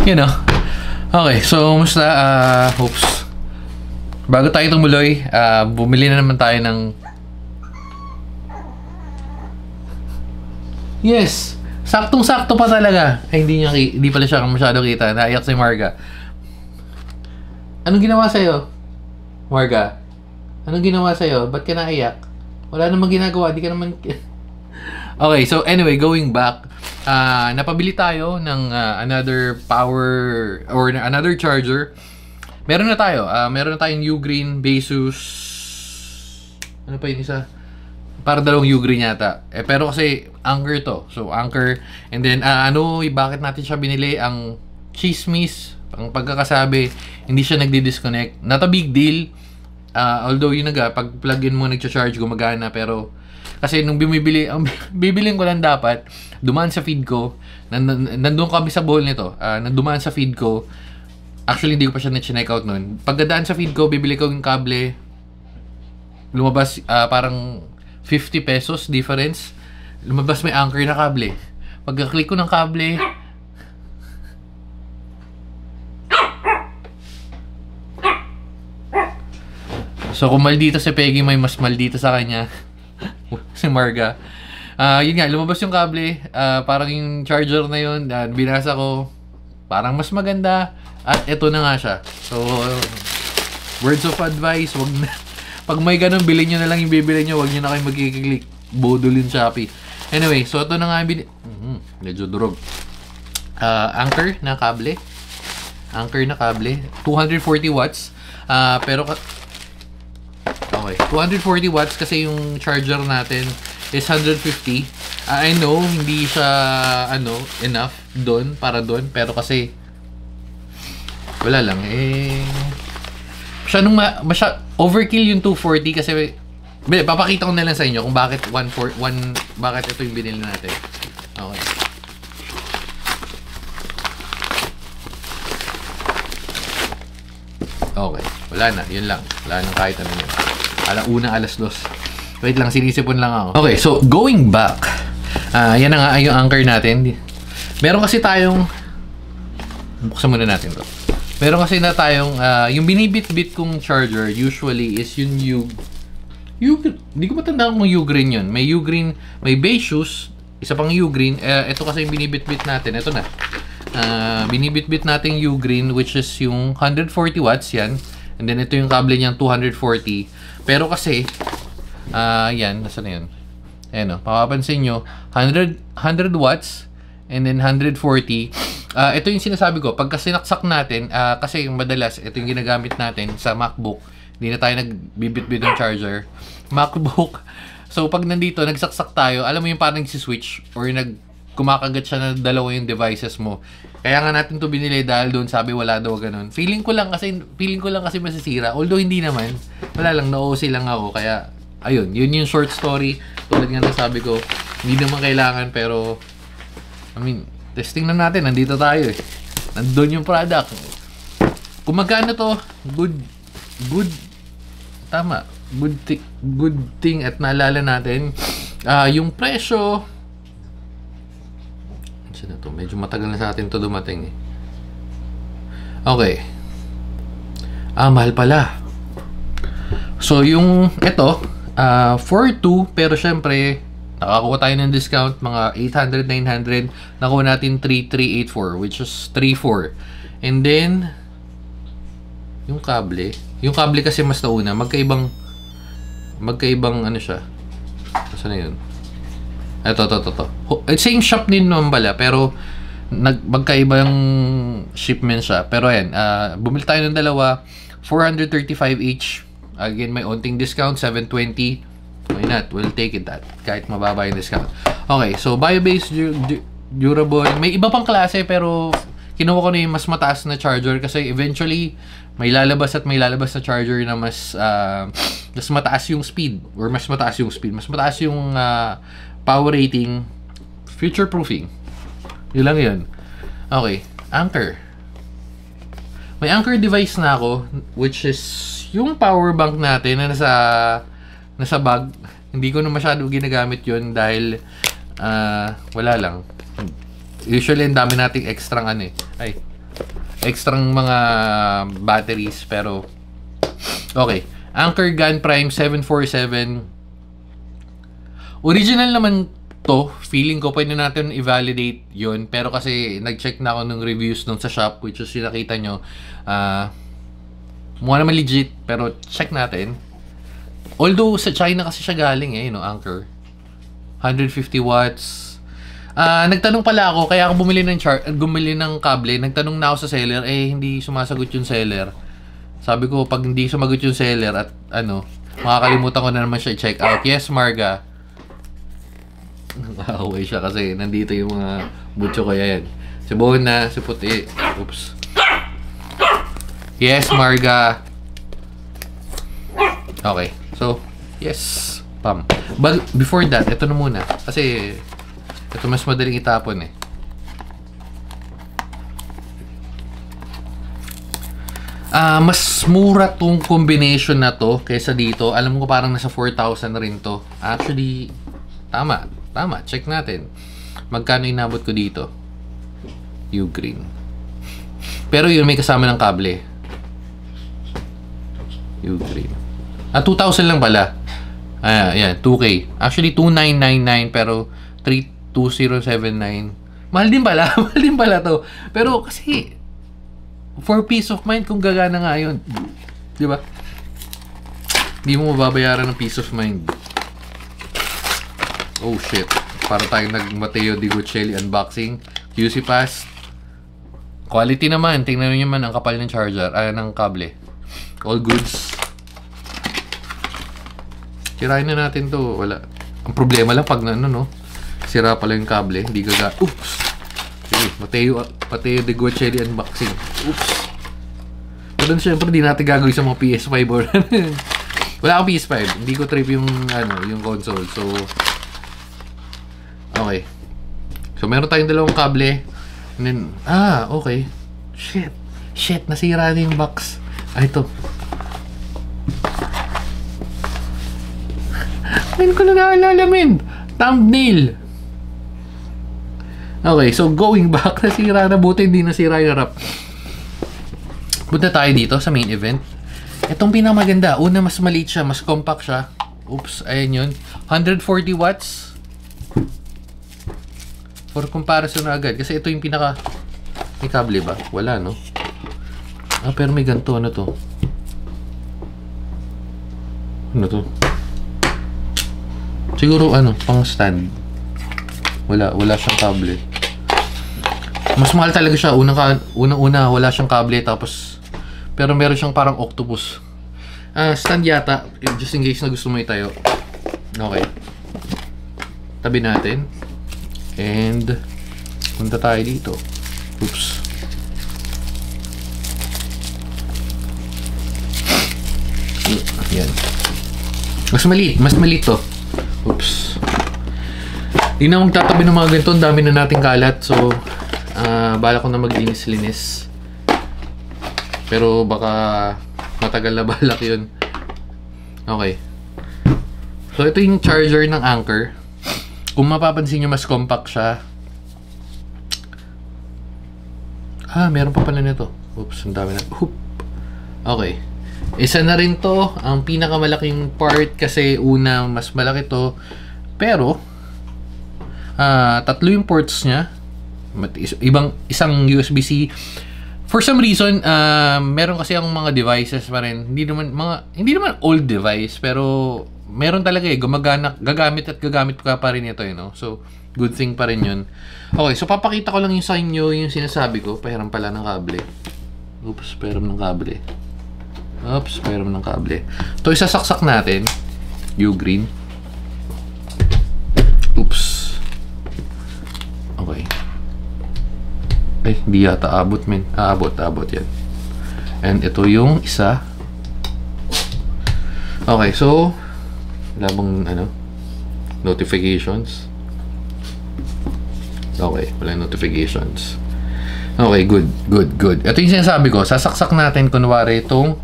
You know. Okay, so musta? Hopes. Bago tayo tumuloy, bumili na naman tayo ng... Yes! Saktong-sakto pa talaga. Ay, hindi pala siya masyado kita. Naiyak si Marga. Anong ginawa sa'yo? Marga? Anong ginawa sa'yo? Ba't ka naiyak? Wala namang ginagawa. Di ka naman... Okay, so anyway, going back. Napabili tayo ng another power or another charger. Meron na tayo. Meron na tayong Ugreen, Baseus. Ano pa yung isa? Para dalawang Ugreen yata. Pero kasi Anker to. So Anker. And then bakit natin siya binili? Ang chismis, ang pagkakasabi, hindi siya nagdi-disconnect. Not a big deal. Although yun pag plug-in mo nagcha-charge gumagana, pero kasi nung bibilin ko lang dapat, dumaan sa feed ko, nandun kami sa bowl nito, dumaan sa feed ko. Actually, hindi ko pa siya na-check out nun. Pagdadaan sa feed ko, bibili ko yung kable. Lumabas, parang 50 pesos difference. Lumabas may Anker na kable. Pagka-click ko ng kable, so kung maldito si Peggy, may mas maldito sa kanya. Si Marga. Yun nga, lumabas yung kable. Parang yung charger na yun, binasa ko. Parang mas maganda. At ito na nga siya. So, words of advice, wag na. Pag may ganun, bilhin nyo na lang yung bibili nyo. Wag nyo na kayo magkiklik. Bodolin Shopee. Anyway, so ito na nga yung medyo durog. Anker na kable. Anker na kable. 240 watts. Pero okay, 240 watts kasi yung charger natin is 150. I know, hindi siya enough para doon. Pero kasi wala lang overkill yung 240 kasi papakita ko na lang sa inyo kung bakit bakit ito yung binili natin. Okay. Okay, wala na, yun lang. Wala nang kahit ano yun. Alas 2. Wait lang, sinisipon lang ako. Okay, so going back. Yan na nga yung Anker natin. Meron kasi tayong buksan muna natin to. Meron kasi na tayong yung binibit-bit kong charger usually is yung hindi ko matandaan kung Ugreen yun. May Ugreen, may Baseus, isa pang Ugreen. Ito kasi yung binibit-bit natin. Ito na. Binibit-bit natin Ugreen, which is yung 140 watts yan. And then ito yung kable niyang 240. Pero kasi yan, nasa na yun? Ayan o, mapapansin nyo 100 watts and then 140. Ito yung sinasabi ko, pagka sinaksak natin, kasi yung madalas, ito yung ginagamit natin sa MacBook. Hindi na tayo nagbibit-bit ng charger. MacBook. So, pag nandito, nagsaksak tayo, alam mo yung parang si-switch or kumakagat siya na dalawa yung devices mo. Kaya nga natin to binili dahil doon sabi wala daw ganun. Feeling ko lang kasi masisira. Although hindi naman. Wala lang, na-OC lang ako. Kaya, ayun, yun yung short story. Tulad nga na sabi ko, hindi naman kailangan pero, testing na natin. Nandito tayo eh. Nandun yung product. Kung magkano to, tama. Good thing at naalala natin. Yung presyo, na to. Medyo matagal na sa atin to dumating eh. Okay. Mahal pala. So, yung ito, 4.2 pero syempre, nakakuha tayo ng discount, mga 800, 900. Nakuha natin 3.384 which is 3.4. And then, yung kable kasi mas nauna, magkaibang ano siya. Saan na yun? Ito. Same shop din naman pala, pero magkaibang shipment siya. Pero ayan, bumili tayo ng dalawa, 435 each. Again, may onting discount, 720. Why not? We'll take it that. Kahit mababa yung discount. Okay, so bio-based, durable. May iba pang klase, pero kinuha ko na yung mas mataas na charger kasi eventually may lalabas na charger na mas mataas yung speed or mas mataas yung power rating, future proofing. Yun lang yun. Okay, Anker. May Anker device na ako, which is yung power bank natin na nasa bag. Hindi ko na masyado ginagamit yun dahil wala lang. Usually, ang dami nating extra extrang mga batteries, pero okay. Anker Gun Prime 747. Original naman to. Feeling ko pwede natin i-validate yun. Pero kasi nag-check na ako ng reviews nung sa shop, which is yung nakita nyo. Mukha naman legit, pero check natin. Although sa China kasi siya galing Anker. 150 watts. Nagtanong pala ako, kaya ako bumili ng kable. Nagtanong na ako sa seller, hindi sumasagot yung seller. Sabi ko, pag hindi sumagot yung seller at makakalimutan ko na naman siya i-check out. Yes, Marga. Nakakaway siya kasi nandito yung mga butso ko yan. Si Bona, si Puti. Oops. Yes, Marga. Okay. So, yes. Pam. But before that, ito na muna. Kasi, ito mas madaling itapon mas mura tong combination na to kaysa dito. Alam ko parang nasa 4,000 rin to. Actually, tama. Check natin. Magkano inabot ko dito? Ugreen. Pero yun, may kasama ng kable. Ugreen. 2,000 lang pala. Yan, 2K. Actually, 2,999 pero 3,2079. Mahal din pala. Mahal din pala to. Pero kasi, for peace of mind, kung gagana nga yun. Di ba? Hindi mo mababayaran ng peace of mind. Oh shit. Para tayong nag-Mateo Di Guccelli unboxing. QC Pass. Quality naman. Tingnan nyo naman ang kapal ng charger. Ng kable. All goods. Sirain na natin to. Wala. Ang problema lang pag sira pala yung kable. Hindi gaga. Oops! Sige, Mateo Di Guccelli unboxing. Oops! Pero syempre di natin gagawin sa mga PS5 or wala akong PS5. Hindi ko trip yung yung console. So okay. So meron tayong dalawang kable. And then okay. Shit, nasira na yung box. Ito. Ngayon ko na naalalamin. Thumbnail. Okay, so going back, nasira na, buti hindi nasira yung wrap. Punta tayo dito sa main event. Itong pinamaganda, una mas maliit siya, mas compact siya. Oops, ayan yun. 140 watts. For comparison na agad, kasi ito yung pinaka... May kable ba? Wala, no? Pero may ganito, ano to? Ano to? Siguro pang stand. Wala siyang kable. Mas mahal talaga siya. Unang-una, wala siyang kable. Tapos, pero meron siyang parang octopus. Stand yata. Just in case na gusto mo itayo. Okay. Tabi natin. And, punta tayo dito. Oops. Yan. Mas maliit to. Oops. Hindi na magtatabi ng mga ganito. Ang dami na nating kalat. So, bala ko na maglinis-linis. Pero baka matagal na balak yun. Okay. So, ito yung charger ng Anker. Kung mapapansin nyo, mas compact siya. Meron pa pala nito. Oops, ang dami na. Okay. Isa na rin to. Ang pinakamalaking part kasi mas malaki to. Pero, tatlo yung ports niya. Isang USB-C. For some reason, meron kasi ang mga devices pa rin. Hindi naman old device, pero meron talaga gagamit ka pa rin ito, So, good thing pa rin yun. Okay, so papakita ko lang yung sa inyo yung sinasabi ko. Pahiram pala ng kable. Oops, pahiram ng kable. Ito, isasaksak natin. Ugreen. Oops. Okay. Hindi yata abot, men. Abot yan. And ito yung isa. Okay, so labang notifications. Okay, wala notifications. Okay, good. Ito yung sinasabi ko. Sasaksak natin kunwari itong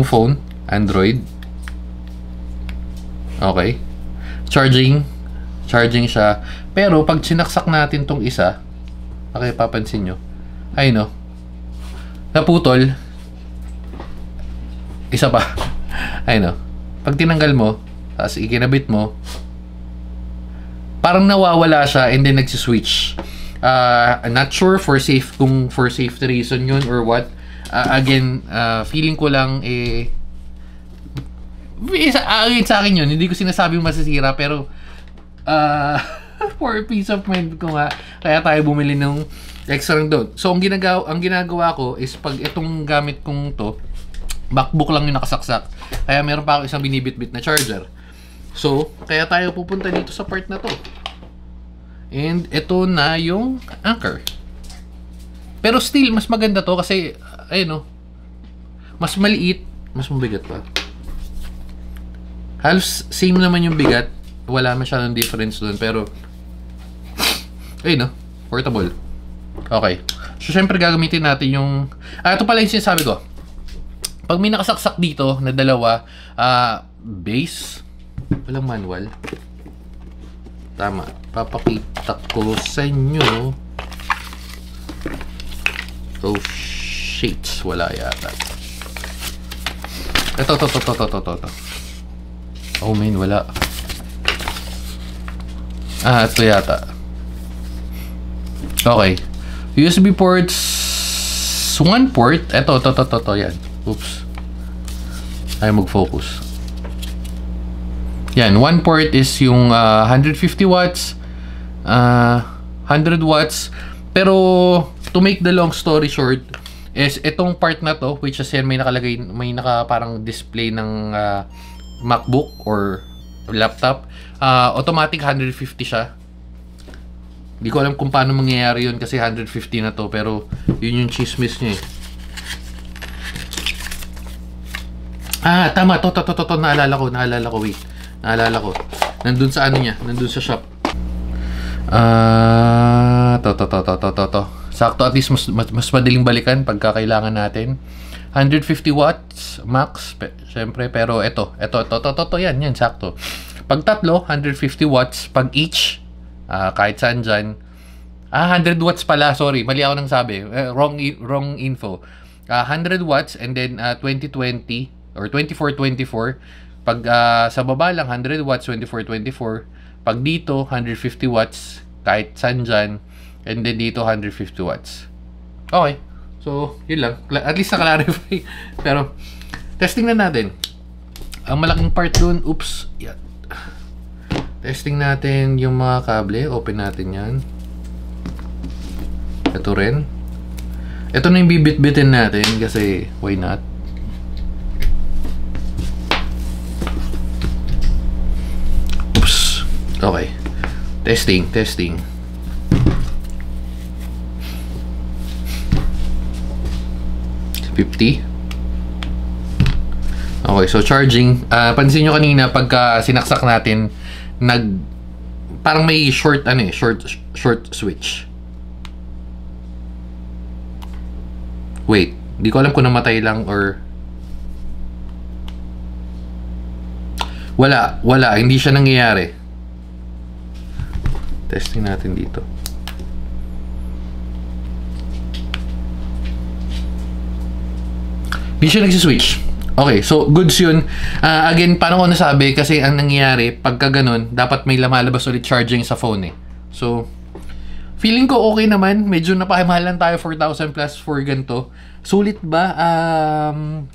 phone, Android. Okay. Charging siya. Pero pag sinaksak natin tong isa, Okay, papansin nyo. Ay, no. Naputol. Isa pa. Ay, no. Pag tinanggal mo, tapos ikinabit mo, parang nawawala siya and then nagsiswitch. I'm not sure kung for safety reason yun or what. Again, feeling ko lang sa akin yun, hindi ko sinasabing masisira, pero for peace of mind ko nga, kaya tayo bumili ng extra doon. So ang ginagawa ko is pag itong gamit kong to, MacBook lang yung nakasaksak, kaya meron pa ako isang binibit-bit na charger. So kaya tayo pupunta dito sa part na to, and ito na yung anchor. Pero still mas maganda to kasi ayun, no, mas maliit, mas mabigat pa. Halos same naman yung bigat, wala masyadong difference doon, pero ayun, no, portable. Okay, so syempre gagamitin natin yung ito pala yung sinasabi ko. Pag may nakasaksak dito na dalawa, base, walang manual. Tama, papakita ko sa inyo. Oh shit, wala yata. Ito. Oh man, wala. Ito yata. Okay. USB ports, one port. Ito, yan. Oops. Ay, mag-focus. Yan, one port is yung 150 watts, 100 watts. Pero, to make the long story short, is itong part na to, which is yan, may parang display ng MacBook or laptop. Automatic 150 siya. Hindi ko alam kung paano mangyayari yun kasi 150 na to, pero yun yung chismis niya Tama, to, naalala ko, wait. Naalala ko. Nandun sa ano niya, nandun sa shop. To. Sakto, at least mas madaling balikan pagka kailangan natin. 150 watts max, syempre, pero ito, yan, sakto. Pag tatlo, 150 watts. Pag each, kahit saan dyan. 100 watts pala, sorry, mali ako nang sabi. Wrong info. 100 watts and then 2020 or 2424. Pag sa baba lang, 100 watts, 2424. Pag dito, 150 watts, kahit saan dyan. And then dito, 150 watts. Okay. So, yun lang. At least na-clarify. Pero, testing na natin. Ang malaking part dun, oops. Yan. Testing natin yung mga kable. Open natin yan. Ito rin. Ito na yung bibit-bitin natin kasi why not? Oops. Okay. Testing. 50. Okay, so charging. Pansin nyo kanina pagka sinaksak natin, parang may short switch. Wait, di ko alam kung namatay lang or wala, hindi siya nangyayari. Testing natin dito. Hindi siya nagsiswitch. Okay, so goods yun. Again, paano ko nasabi? Kasi ang nangyayari, pagka ganun, dapat may lumalabas ulit charging sa phone eh. So, feeling ko okay naman. Medyo napakamahalan tayo, 4,000 plus for ganito. Sulit ba?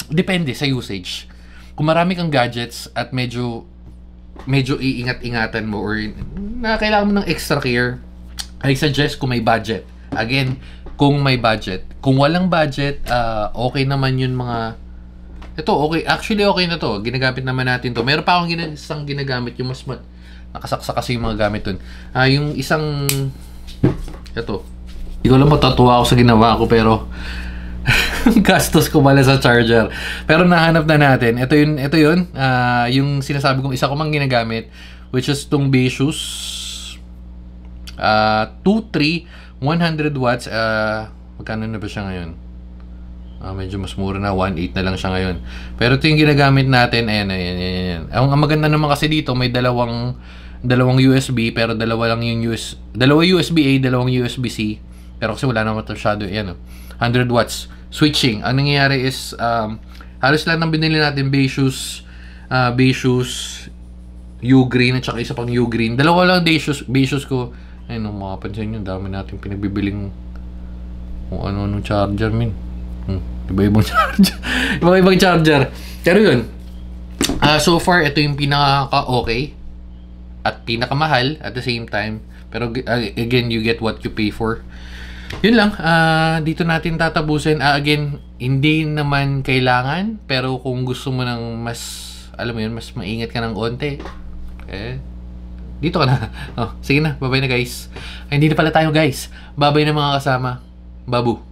Depende sa usage. Kung marami kang gadgets at medyo iingat-ingatan mo or na kailangan mo ng extra care, I suggest kung may budget. Again, kung may budget. Kung walang budget, okay naman yun mga... Ito, okay. Actually, okay na to. Ginagamit naman natin to. Meron pa akong isang ginagamit. Yung mas nakasaksa kasi yung mga gamit dun. Yung isang... Ito. Hindi ko lang matatuwa ako sa ginawa ko, pero... gastos ko pala sa charger. Pero nahanap na natin. Ito yun. Yung sinasabi kong isa ko mang ginagamit, which is tong Besus 2.3 100 watts. Magkano na ba siya ngayon? Medyo mas mura na. 1.8 na lang siya ngayon. Pero ito yung ginagamit natin. Ayan. Ang maganda naman kasi dito, may dalawang USB, pero dalawa lang yung dalawa USB A, dalawang USB C. Pero kasi wala naman masyado, yan 100 watts. Switching. Ang nangyayari is, halos lang nang binili natin Beishus, U-Green at saka isa pang U-Green. Dalawa lang Beishus ko. Ayun, makapansin nyo, dami natin pinagbibiling kung ano-anong charger, min. Iba-ibang charger. Iba-ibang charger. Pero yun, so far, ito yung pinaka-okay at pinakamahal at the same time. Pero again, you get what you pay for. Yun lang, dito natin tatapusin. Again, hindi naman kailangan, pero kung gusto mo ng mas, alam mo yun, mas maingat ka ng konti, dito ka na. Sige na, bye-bye na guys. Ay, hindi na pala tayo guys. Bye-bye na mga kasama. Babu.